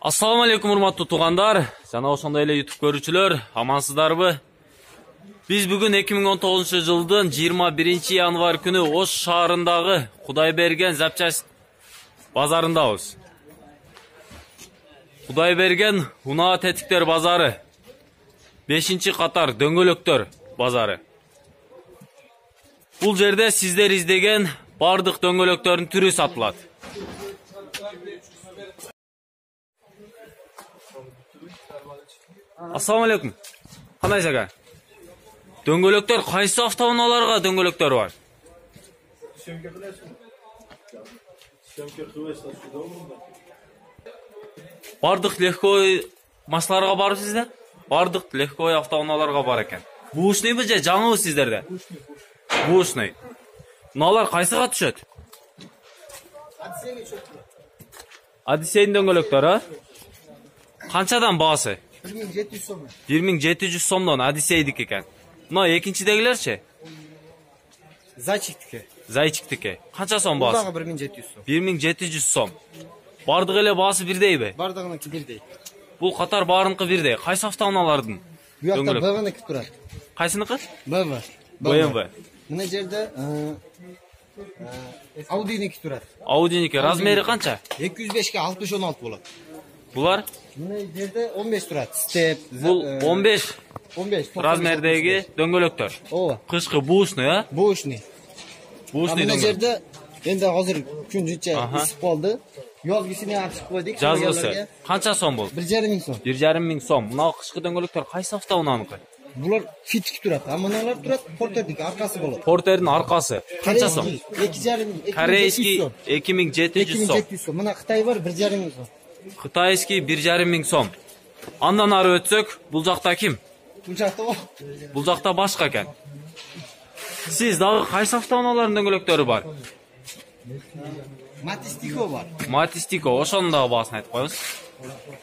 Assalamu alaikum урматтуу туугандар, жана ошондой эле YouTube көрүүчүлөр, амансыздарбы? Биз бүгүн 2019-жылдын 21-январь күнү Ош шаарындагы Кудайберген запчасть базарындабыз. Кудайберген унаа тетиктер базары, 5-катар дөңгөлөктөр базары. Бул жерде сиздер издеген бардык дөңгөлөктөрдүн түрү сатылат. Assalamu alaikum. Кандай жага? Дөңгөлөктөр кайсы автоунааларга дөңгөлөктөр бар? Бардык легкой машиналарга бар сизде? Бардык легкой автоунааларга бар экен. Бушныйбы же жаңыбы сиздерде? Бушный. Мыналар кайсыга түшөт? Одиссейдин дөңгөлөктөрү, а? Канчадан баасы? 1700 сом. 1700 сомдон Одиссейдики экен. Мына экинчидегилерчи? Зайчиктики. Зайчиктики. Канча сом баасы? Бардыгы 1700 сом. 1700 сом. Бардык эле баасы бирдейби? Бардыгыныкы бирдей. Бул катар баарыныкы бирдей. Кайсы автоунаалардын? Бу жакта БВники турат. Кайсыныкы? БВ. BMW. Мына жерде Audiniki турат. Audiniki размери канча? 205 га 60-16 болот. Булар? Мына жерде 15 турат. Степ. Бул 15 размердеги дөңгөлөктөр. Ооба. Кышкы бушный, а? Бушный. Бушный Мына дөңгөлөк. жерде энди азыр күн жынча ысып калды. Yazgısını açıp koyduk. Жазгысы. Канча сом бул? 1,5 сом. 1,5 сом. Мына кышкы дөңгөлөктөр кайсы автоунааныкы? Булар фитки турат. А мыналар турат портердик аркасы болот. Портердин аркасы. Канча сом? 2,5 Корейский 2700 сом. 2700 сом. Мына Кытай бар 1,5 сом. Кытайский 1,5 сом. Андан ары өтсөк, бул жакта ким? Бул жакта бар. Бул жакта башка экен. Сиз дагы кайсы автоунаалардын дөңгөлөктөрү бар? Матистико бар. Матистико, ошонун дагы баасын айтып коебуз.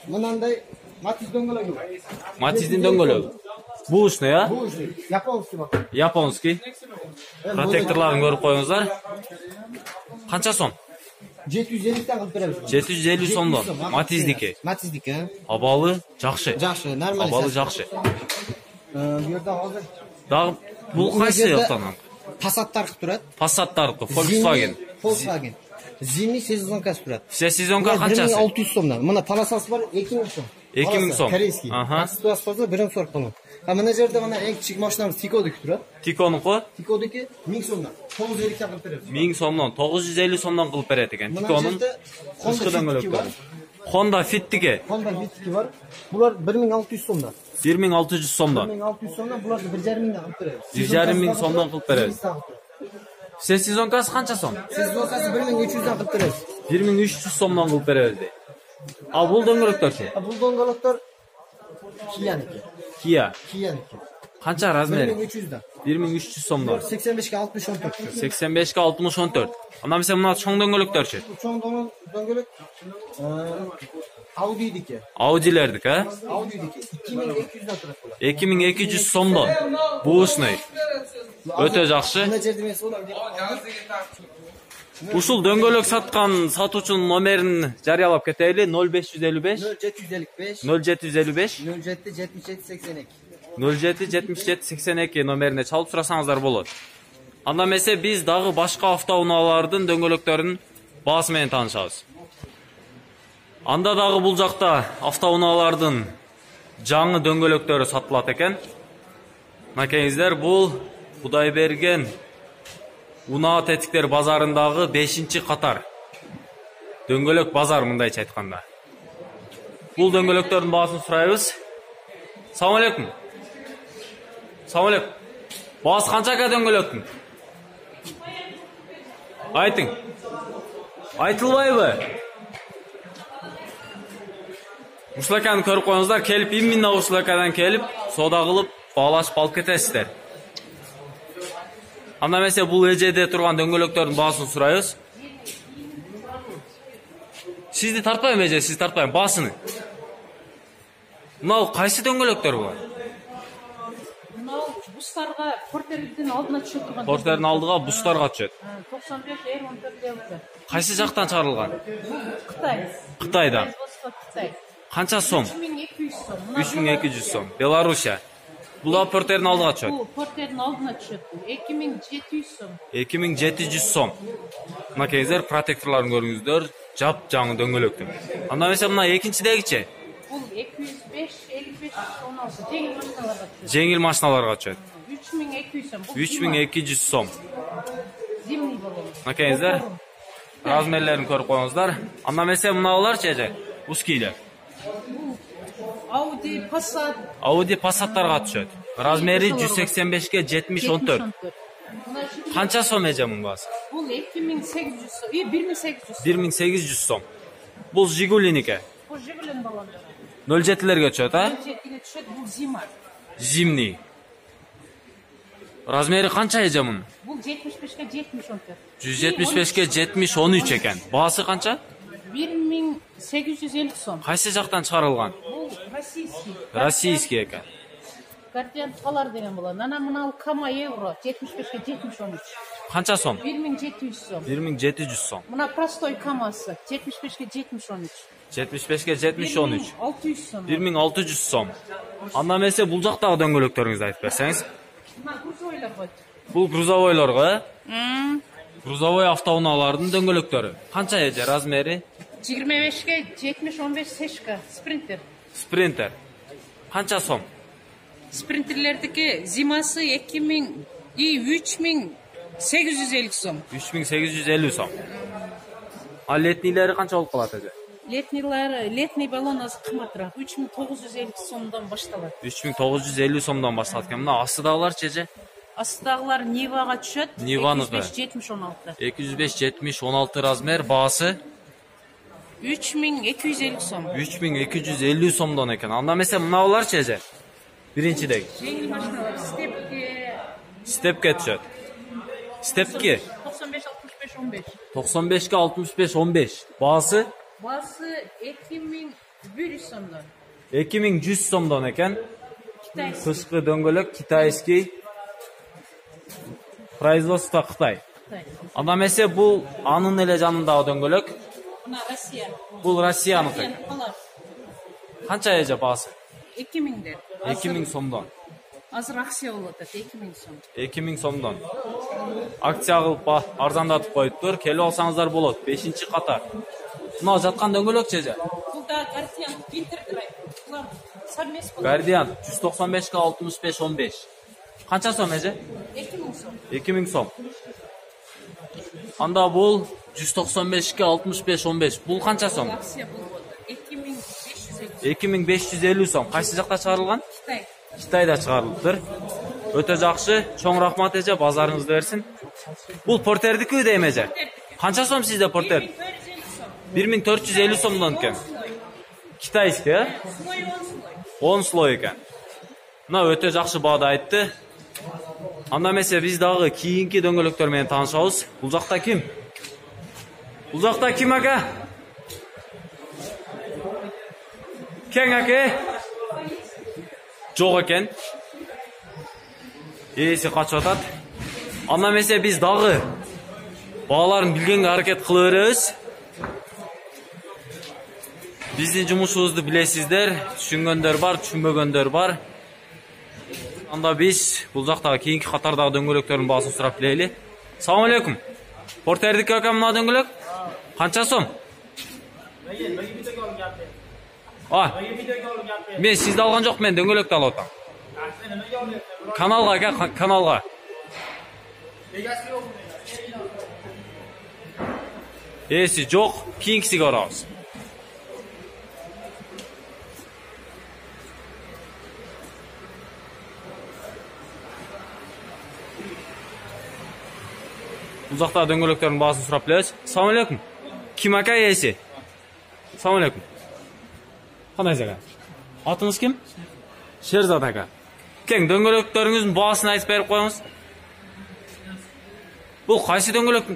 Мынандай Матис дөңгөлөгү бар. Матиздин дөңгөлөгү. Бушный, а? Бушный. Японский бар. Японский. Протекторларын көрүп коюңуздар. Канча сом? 750 кылып беребиз. 750 сомдон. Матиздики. Матиздики. Абалы жакшы. Жакшы, нормально. Абалы жакшы. Бу жерде азыр Дагы бул кайсы автоунаа? Passat'тар турат. Passat'таркы, Volkswagen. Volkswagen. Zimni сезонкасы турат. Все сезонка канчасы? 1600 сомдон. Мына полосасы бар 2000 сом. 2000 сом. Корейский. Ситуация болса 140 болот. А мына жерде мына эң кичик машинамыз Тикодики турат. Тиконуку? Тикодики 1000 сомдон. 950 кылып беребиз. 1000 сомдон, 950 сомдон кылып берет экен. Тиконун кышкы дөңгөлөктөрү. Honda Fit'тики. Honda Fit'тики бар. Булар 1600 сомдон. 1600 сомдон. 1600 сомдон буларды 1,5 кылып беребиз. 1,5 сомдон кылып беребиз. Все сезонкасы канча сом? Сезонкасы 1300 кылып беребиз. 1300 сомдон кылып беребиз дейт. А бул дөңгөлөктөрчү? Бул дөңгөлөктөр Kia'ники. Kia'ники. Канча размери? 1300 1300 сомдон. 85 га 60 14. 85 га 60 14. Анда эмесе мына чоң дөңгөлөктөрчү? Чоң дөңгөлөк Audi'дики. Audi'лердик, а? Audi'дики 2200 турат булар. 2200 сомдон. Бушный. Өтө жакшы. Мына жерде мен солар Ушул дөңгөлөк саткан сатуучунун номерин жарыялап кетели. 0555 0755 0755 07 77 82. 07 77 82 номерине чалып сурасаңыздар болот. Анда эмесе биз дагы башка автоунаалардын дөңгөлөктөрүнүн баасы менен таанышабыз. Анда дагы бул жакта автоунаалардын жаңы дөңгөлөктөрү сатылат экен. Макеңиздер, бул Кудайберген унаа тетиктер базарындагы 5-катар дөңгөлөк базар, мындайча айтканда. Бул дөңгөлөктөрдүн баасын сурайбыз. Салам алейкум. Салам алейкум. Баасы канчага дөңгөлөктүн? Айтың. Айтылбайбы? Ушулаканы көрүп коюңуздар, келип именно ушулакадан келип, соода кылып, баалашып алып кетесиздер. Анда эмесе бул эжеде турган дөңгөлөктөрдүн баасын сурайбыз. Сизди тартпайм эже, сиз тартпайм, баасыны. Мына кайсы дөңгөлөктөр бул? Мына бустарга портердин алдына түшөт турган. Портердин алдыга бустарга түшөт. 95 14 евро. Кайсы жактан чыгарылган? Кытай. Кытайдан. Кытай. Қанша сом? 3200 сом. 3200 сом. Белоруссия. Бұл да портердің алдыға түседі. Бұл портердің алдына түседі. 2700 сом. 2700 сом. Мына кездер протекторларын көріңіздер. Жап жаңы дөңгелектер. Анда mesela мына екіншідегіше. Бұл 205, 55, 16. Жеңіл машиналарға түседі. Жеңіл машиналарға түседі. 3200 сом. Бұл 3200 сом. зимний баллон. Мына кездер размерлерін көріп қойыңыздар. Анда mesela мыналар чеже. Ускилер. Audi Passat. Audi Passаттарға түседі. Размері 185-ке 70-14. Қанша сом еже мұның басы? Бұл 2800 сом. 1800 сом. 1800 сом. Бұл Жигулинікі. Бұл Жигулин баллондары. 07-лерге түседі, а? 07-ге түседі. Бұл зима. Зимний. Размері қанша еже мұның? Бұл 75-ке 70-14. 175-ке 70-13 екен. Басы қанша? 1850 сом. Қайсы жақтан шығарылған? Бұл российский. Российский екен. Гардиан қалар деген болады. Ана мынау Кама евро 75-ке 70-13. Қанша сом? 1700 сом. 1700 сом. Мына простой Камасы 75-ке 70-13. 75-ке 70-13. 1600 сом. 1600 сом. Анда месе бұл жақтағы дөңгелектеріңізді айтып берсеңіз. Мына грузовойлар ғой. Бұл грузовойларға, грузовой автоунаалардың дөңгелектері. Қанша еже размері? 25-ке 70-15 сешка. Спринтер. Спринтер. Қанша сом? Спринтерлердікі зимасы 2000 и 3850 сом. 3850 сом. А летнийлері қанша болып қалады еже? Летний баллон азы қымбатырақ. 3950 сомдан башталады. 3950 сомдан басталады екен. Мына астыдағылар чеже? Астыдағылар Ниваға түседі. Ниваныкі. 205-70-16. 205-70-16 размер, басы 3250 сом. 3250 сомдан екен. Анда mesela мыналар чеже? Біріншідегі. Жеңіл машиналар степке. Степке түседі. Степке 95-65-15. 95-ке 65-15. Басы Басы 2100 сомдан. 2100 сомдан екен. Китайский. Қышқы дөңгелек китайский. Производство Қытай. Анда mesela бұл анын еле жанындағы дөңгелек. Мына Россия. Бұл Россияныкі. Қалар. Қанша еже басы? 2000-дер. 2000 сомдан. Азыр акция болот, 2000 сом. 2000 сомдан. Акция қылып арзандатып қойыптыр. Келіп алсаңыздар болады. 5-ші қатар. Мына жатқан дөңгелек чеже? Бұл да Гардиан Интердрайв. Бұлар совмес болады. Гардиан 195-ке 65-15. Қанша сом еже? 2000 сом. 2000 сом. Анда бұл 195-ке 65-15. Бұл қанша сом? Акция болады. 2550. 2550 сом. Қайсы жақта шығарылған? Китай. Қытайда шығарылыптыр. Өте жақсы. Чоң рахмат еже, базарыңызды берсін. Бұл портердікі дейм еже? Қанша сом сізде портер? 1450 сомдан екен. Китайский, а? Слой 10 слой. 10 слой екен. Мына өте жақсы баға айтты. Анда mesela біз дағы кейінгі дөңгелектермен танышабыз. Бұл жақта кім? Бұл жақта кім ака? Кен аке? Жоқ екен. Есі қачып атады. Анда mesela біз дағы бағаларын білгенге әрекет қылып береміз. Біздің жұмысымызды білесіздер, түсінгендер бар, түсінбегендер бар. Анда біз бұл жақтағы кейінгі қатардағы дөңгелектердің басын сұрап білейлі. Салам алейкум. Портердікі өкем мына дөңгелек? Қанша сом? Мен сізді алған жоқ, мен дөңгелекті алып отам. Каналға, каналға. Есі жоқ, кейінгісіге орамыз. Бұл жақта дөңгелектердің басын сұрап білесіз. Салам алейкум. Ким ака есі? Салам алейкум. Қандай ака? Атыңыз кім? Шерзат ака. Кен, дөңгелектеріңіздің басын айтып беріп қойыңыз. Бұл қайсы дөңгелек?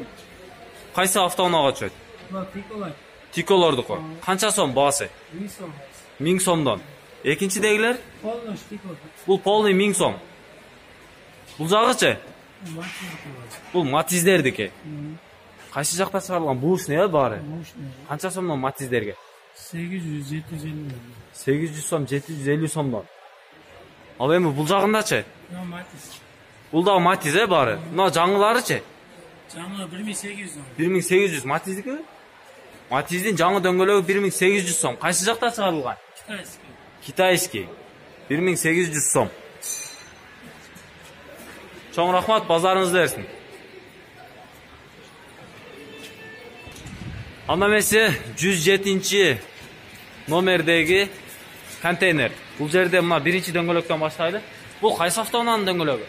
Қайсы автоунаға түседі? Тиколарды қой. Қанша сом басы? 1000 сомдан. Екіншідегілер? Бұл полный 1000 сом. Бұл жағычы? Бұл матиздердікі. Қайсы жақта шығарылған? Бушный, бары? Қанша сомнан матиздерге? 800-750. 800 сом, 750 сомдон. Ал эми бул жагындачы? Yo, Matiz. Бул дагы Матиз баары. Мына жаңыларычы? Жаңы 1800 сом. 1800 Матиздики? Матиздин жаңы дөңгөлөгү 1800 сом. Кайсы жакта чыгарылган? Китайский. Китайский. 1800 сом. Чоң рахмат, базарыңызды берсин. Анда эмесе 107 номердеги контейнер. Бул жерде мына биринчи дөңгөлөктөн баштайлы. Бул кайсы автоунаанын дөңгөлөгү?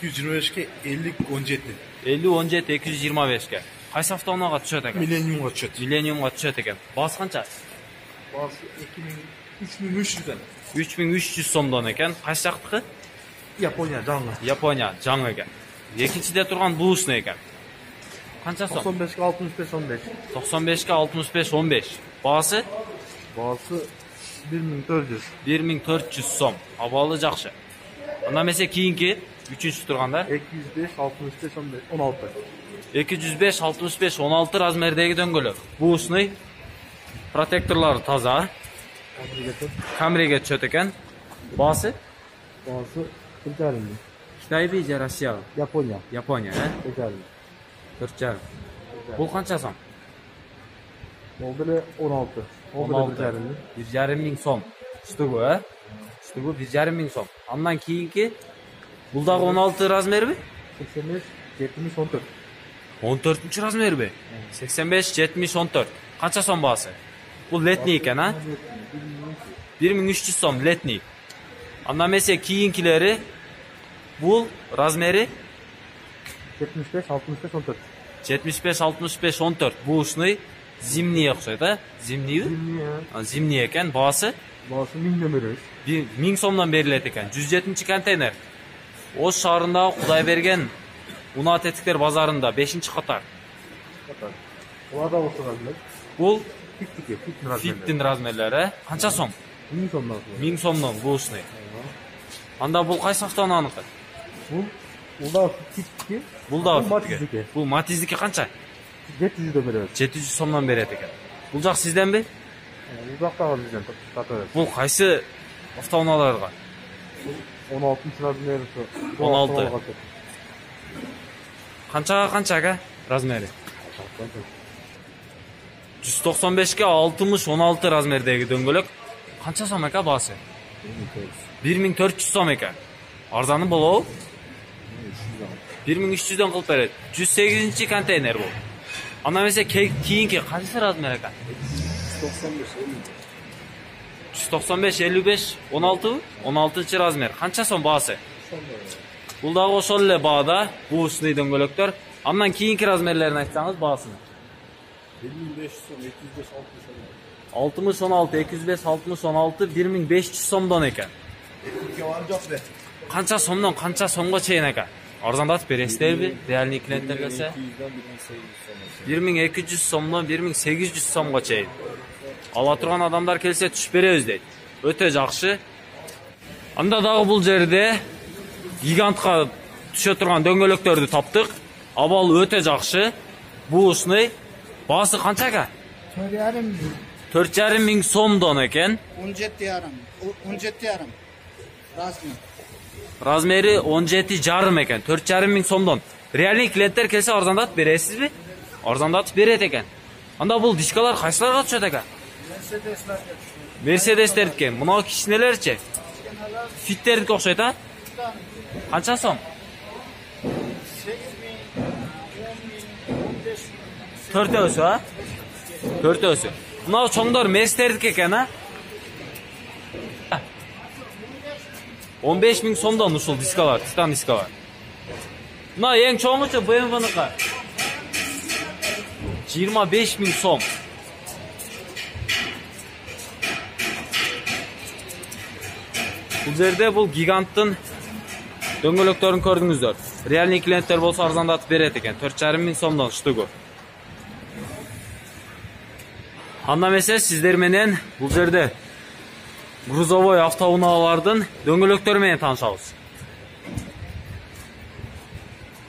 225'e 50-17. 50-17 225ке. Кайсы автоунаага түшөт экен? Millennium'a çıt. Millenniumга түшөт экен. Баасы канча? Bazı 3300'den. 3300 сомдон экен. Кайсы жактыкы? Japonya canlı. Япония, жаңы экен. Экинчиде турган буусун экен. Канча сом? 95'e 65-15. 95ке 65-15. Баасы Bazı 1400. 1400 сом. Абалы жакшы. Анда эмесе кийинки 3-үчү тургандар 205, 65, 15, 16. 205, 65, 16 размердеги дөңгөлөк. Буусуны протекторлору таза. Камереге түшөт экен. Баасы Bazı 4,5. Китайбы же Россияга? Japonya. Япония, 4,5. 4,5. Бул канча сом? Oldu da 16. Oldu da 16. 1,5. 1,5 миң сом. Штугу, Штугу 1,5 миң сом. Андан кийинки бул дагы 16 размерби? 85, 70, 14. 14 размерби? 85, 70, 14. Канча сом баасы? Бул летний экен, 1300 сом летний. Андан эмесе кийинкилери бул размери 75, 65, 14. 75, 65, 14. Буусуны зимний окшойт, Зимний? Зимний экен. Баасы Bazı 1000 numara. 1000 сомдон берилет экен. 107 контейнер. Ош шаарындагы Кудайберген унаа тетиктер базарында 5-катар. Olar da olsa razmer. Бул Fit razmer. фиттин размерлери. Канча сом? 1000 somdan. 1000 сомдон буусуны. Анда бул кайсы автоунааныкы? Bu da fit. Бул да Matizdeki. Бул Матиздики канча? 700 de veriyor. 700 сомдон берет экен. Бул жак сизденби? Uzakta var bizden. Tatlı. Бул кайсы автоунааларга? 16 razmer. 16. Канчага размери? 195ке 60-16 размердеги дөңгөлөк. Канча сом экен баасы? 1400 сом экен. Арзаны болобу? 1300дөн кылып берет. 108 контейнер бул. Анда эмесе кийинки кайсы размер экен? 195, 55, 16, 16 размер. Канча сом баасы? Бул дагы ошол эле баада, буусуны дөңгөлөктөр. Андан кийинки размерлерин айтсаңыз баасыны. 55 som, 205, 60, 16, 205, 60, 16, 1500 сомдон экен. 60. Var yok be. Канча сомдон канча сомго чейин экен? Арзандатып бересиздерби? Реальный клиенттер келсе? 1200 сомдон 1800 сомго чейин. Ала турган адамдар келсе түшүп беребиз дейт. Өтө жакшы. Анда дагы бул жерде гигантка түшө турган дөңгөлөктөрдү таптык. Абалы өтө жакшы. Буусуны баасы канча экен? 4,5 миң сомдон экен. 17,5 размер. Размери 17,5 экен. 4,5 миң сомдон. Реальный клиенттер келсе арзандатып бересизби? Арзандатып берет экен. Анда бул дискалар кайсыларга түшөт экен? Мерседестердики. Мына кичинелерчи? Фиттердики окшойт, Канча сом? 4-өсү, 4-өсү. Мына чоңдор мерстердики экен, 15 миң сомдон ушул дискалар, титан дискалар. Мына эң чоңучу BMW-ныкы. 25 миң сом. Бул жерде бул гиганттын дөңгөлөктөрүн көрдүңүздөр. Реальный клиенттер болсо арзандатып берет экен. 4,5 миң сомдон штугу. Анда эмесе сиздер менен бул жерде грузовой автоунаалардын дөңгөлөктөрү менен таанышабыз.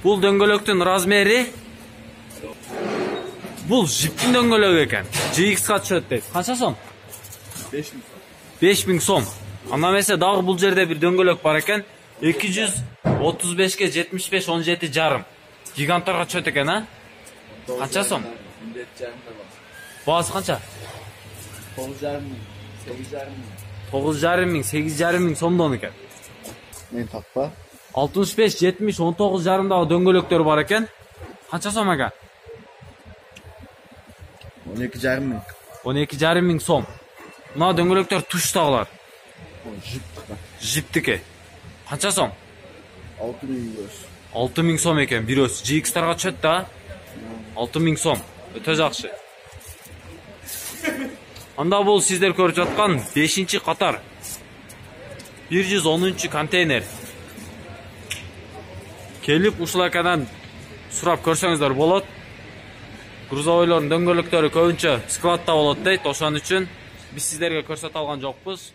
Бул дөңгөлөктүн размери Бұл жиптің дөңгөлөгі екен. GX-қа түшөт дейт. Қанша сом? 5000 сом. Ана эмесе дагы бул жерде бир дөңгөлөк бар екен. 235 ке 75 17 жарым. Гиганттарга түшөт екен, а? Қанша сом? Баасы қанша? 9,5 мың, 8,5 мың сомдон екен. Men таппа. 65, 70, 19 жарымдағы дөңгөлөктөр бар екен. Қанша сом екен? 12,5 мың. 12,5 мың сом. Мына дөңгөлөктөр туштагылар. Жиптіке. Қанша сом? 6 мың сом екен. Бирөөсү GX-тарга түшөт да. 6 мың сом. Өтө жакшы. Анда бул сиздер көрүп жаткан 5-катар 110 контейнер. Келип ушул акадан сурап көрсөңүздөр болот. Грузовойлордун дөңгөлөктөрү көбүнчө складта болот дейт. Ошон үчүн биз сиздерге көрсөтө алган жокпуз.